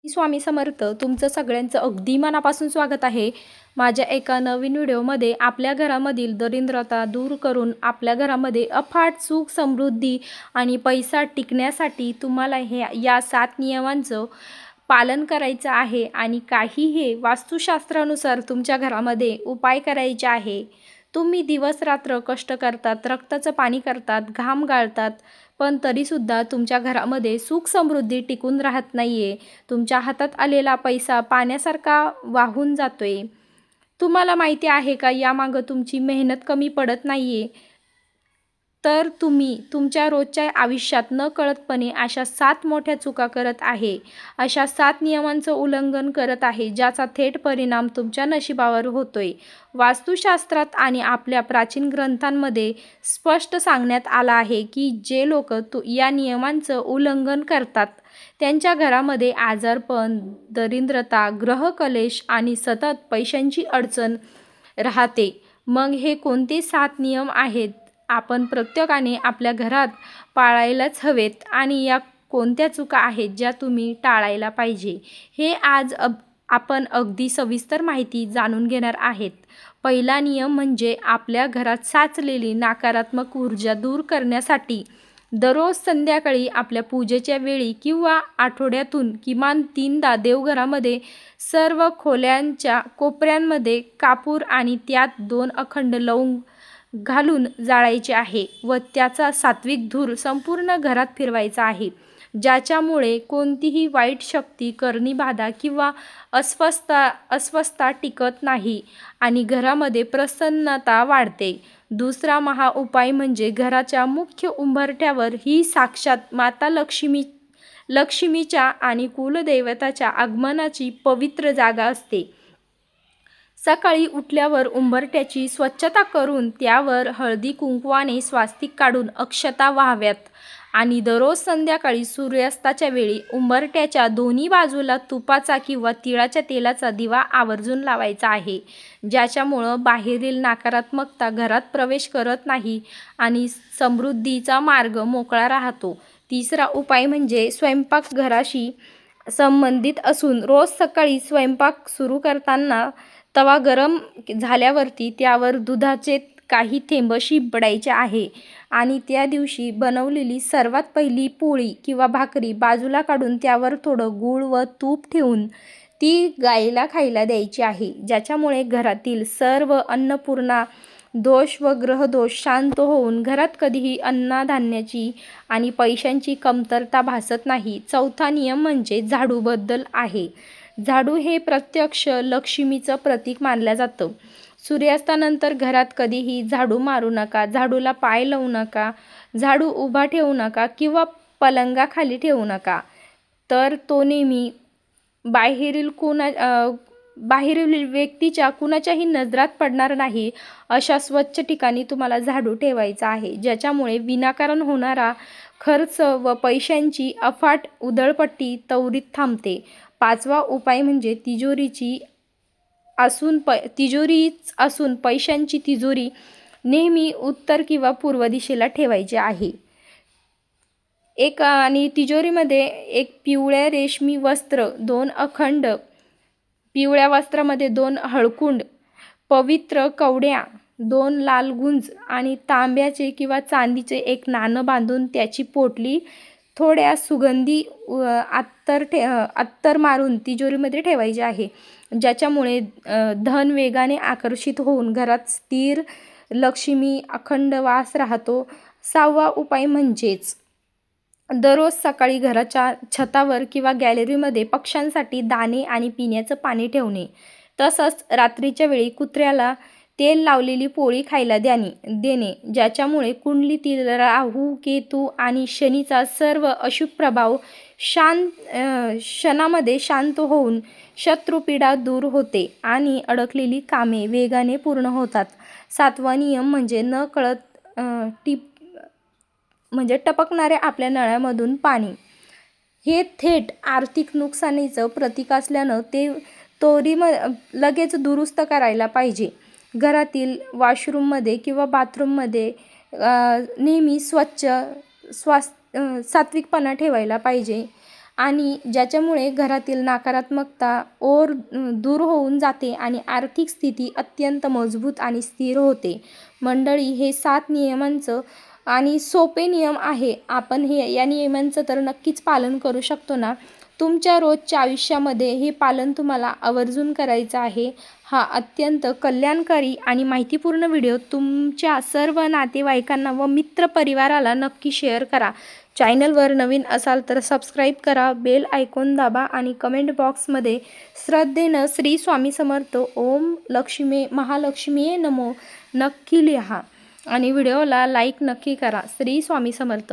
स्वामी समर्थ. तुमचं सगळ्यांचं अगदी मनापासून स्वागत आहे माझ्या एका नवीन व्हिडिओमध्ये. आपल्या घरामधील दरिद्रता दूर करून आपल्या घरामध्ये अफाट सुख समृद्धी आणि पैसा टिकण्यासाठी तुम्हाला या 7 नियमांचं पालन करायचं आहे आणि काही हे वास्तुशास्त्रानुसार तुमच्या घरामध्ये उपाय करायचे आहे. तुम्ही दिवस रात्र कष्ट करतात, रक्ताचं पाणी करतात, घाम गाळतात, पण तरीसुद्धा तुमच्या घरामध्ये सुख समृद्धी टिकून राहत नाही आहे. तुमच्या हातात आलेला पैसा पाण्यासारखा वाहून जातोय. तुम्हाला माहिती आहे का, यामागं तुमची मेहनत कमी पडत नाही आहे, तर तुम्ही तुमच्या रोजच्या आयुष्यात नकळतपणे अशा 7 मोठ्या चुका करत आहे. अशा 7 नियमांचं उल्लंघन करत आहे, ज्याचा थेट परिणाम तुमच्या नशिबावर होतोय. वास्तुशास्त्रात आणि आपल्या प्राचीन ग्रंथांमध्ये स्पष्ट सांगण्यात आलं आहे की जे लोक या नियमांचं उल्लंघन करतात त्यांच्या घरामध्ये आजारपण, दरिद्रता, ग्रहकलेश आणि सतत पैशांची अडचण राहते. मग हे कोणते 7 नियम आहेत आपण प्रत्येकाने आपल्या घरात पाळायलाच हवेत आणि या कोणत्या चुका आहेत ज्या तुम्ही टाळायला पाहिजे, हे आज आपण अगदी सविस्तर माहिती जाणून घेणार आहेत. पहिला नियम म्हणजे आपल्या घरात साचलेली नकारात्मक ऊर्जा दूर करण्यासाठी दररोज संध्याकाळी आपल्या पूजेच्या वेळी किंवा आठवड्यातून किमान 3दा देवघरामध्ये सर्व खोल्यांच्या कोपऱ्यांमध्ये कापूर आणि त्यात 2 अखंड लवंग घालून जाळायचे आहे व त्याचा सात्विक धूर संपूर्ण घरात फिरवायचा आहे, ज्याच्यामुळे कोणतीही वाईट शक्ती, करणी बाधा किंवा अस्वस्थता टिकत नाही आणि घरामध्ये प्रसन्नता वाढते. दुसरा महा उपाय म्हणजे घराच्या मुख्य उंबरठ्यावर ही साक्षात माता लक्ष्मीच्या आणि कुलदैवताच्या आगमनाची पवित्र जागा असते. सकाळी उठल्यावर उंबरठ्याची स्वच्छता करून त्यावर हळदी कुंकवाने स्वास्तिक काढून अक्षता वाहाव्यात आणि दररोज संध्याकाळी सूर्यास्ताच्या वेळी उंबरठ्याच्या दोन्ही बाजूला तुपाचा किंवा तिळाच्या तेलाचा दिवा आवर्जून लावायचा आहे, ज्याच्यामुळं बाहेरील नकारात्मकता घरात प्रवेश करत नाही आणि समृद्धीचा मार्ग मोकळा राहतो. तिसरा उपाय म्हणजे स्वयंपाकघराशी संबंधित असून रोज सकाळी स्वयंपाक सुरू करताना तवा गरम झाल्यावरती त्यावर दुधाचे काही थेंब शिंपडायचे आहे आणि त्या दिवशी बनवलेली सर्वात पहिली पोळी किंवा भाकरी बाजूला काढून त्यावर थोडं गूळ व तूप ठेवून ती गायीला खायला द्यायची आहे, ज्याच्यामुळे घरातील सर्व अन्नपूर्णा दोष व ग्रहदोष शांत होऊन घरात कधीही अन्नधान्याची आणि पैशांची कमतरता भासत नाही. चौथा नियम म्हणजे झाडूबद्दल आहे. झाडू हे प्रत्यक्ष लक्ष्मीचं प्रतीक मानलं जातं. सूर्यास्तानंतर घरात कधीही झाडू मारू नका, झाडूला पाय लावू नका, झाडू उभा ठेवू नका किंवा पलंगाखाली ठेवू नका, तर तो नेहमी बाहेरील व्यक्तीच्या कुणाच्याही नजरात पडणार नाही अशा स्वच्छ ठिकाणी तुम्हाला झाडू ठेवायचा आहे, ज्याच्यामुळे विनाकारण होणारा खर्च व पैशांची अफाट उधळपट्टी त्वरित थांबते. पाचवा उपाय म्हणजे तिजोरीच असून पैशांची तिजोरी नेहमी उत्तर किंवा पूर्व दिशेला ठेवायची आहे. आणि तिजोरीमध्ये एक पिवळ्या रेशमी वस्त्र, 2 अखंड पिवळ्या वस्त्रामध्ये 2 हळकुंड, पवित्र कवड्या, 2 लाल गुंज आणि तांब्याचे किंवा चांदीचे 1 नाणं बांधून त्याची पोटली थोड्या सुगंधी अत्तर मारून तिजोरीमध्ये ठेवायचे आहे, ज्याच्यामुळे धन वेगाने आकर्षित होऊन घरात स्थिर लक्ष्मी अखंड वास राहतो. 6वा उपाय म्हणजेच दररोज सकाळी घराच्या छतावर किंवा गॅलरीमध्ये पक्ष्यांसाठी दाणे आणि पिण्याचं पाणी ठेवणे, तसंच रात्रीच्या वेळी कुत्र्याला तेल लावलेली पोळी खायला देणे, ज्याच्यामुळे कुंडलीतील राहू, केतू आणि शनीचा सर्व अशुभ प्रभाव क्षणामध्ये शांत होऊन शत्रुपीडा दूर होते आणि अडकलेली कामे वेगाने पूर्ण होतात. 7वा नियम म्हणजे नकळत टपकणाऱ्या आपल्या नळामधून पाणी. हे थेट आर्थिक नुकसानीचं प्रतीक असल्यानं ते लगेच दुरुस्त करायला पाहिजे. घरातील वॉशरूममध्ये किंवा बाथरूममध्ये नेहमी स्वच्छ सात्विकपणा ठेवायला पाहिजे आणि ज्याच्यामुळे घरातील नकारात्मकता दूर होऊन जाते आणि आर्थिक स्थिती अत्यंत मजबूत आणि स्थिर होते. मंडळी, हे 7 नियमांचं आणि सोपे नियम आहे. आपण या नियमांचं तर नक्कीच पालन करू शकतो ना. तुमच्या रोजच्या आयुष्यामध्ये हे पालन तुम्हाला आवर्जून करायचं आहे. हा अत्यंत कल्याणकारी आणि माहितीपूर्ण व्हिडिओ तुमच्या सर्व नातेवाईकांना व मित्रपरिवाराला नक्की शेअर करा. चॅनलवर नवीन असाल तर सबस्क्राईब करा, बेल आयकॉन दाबा आणि कमेंट बॉक्समध्ये श्रद्धेनं श्री स्वामी समर्थ ओम महालक्ष्मीये नमो नक्की लिहा आणि व्हिडिओला लाईक नक्की करा. श्री स्वामी समर्थ.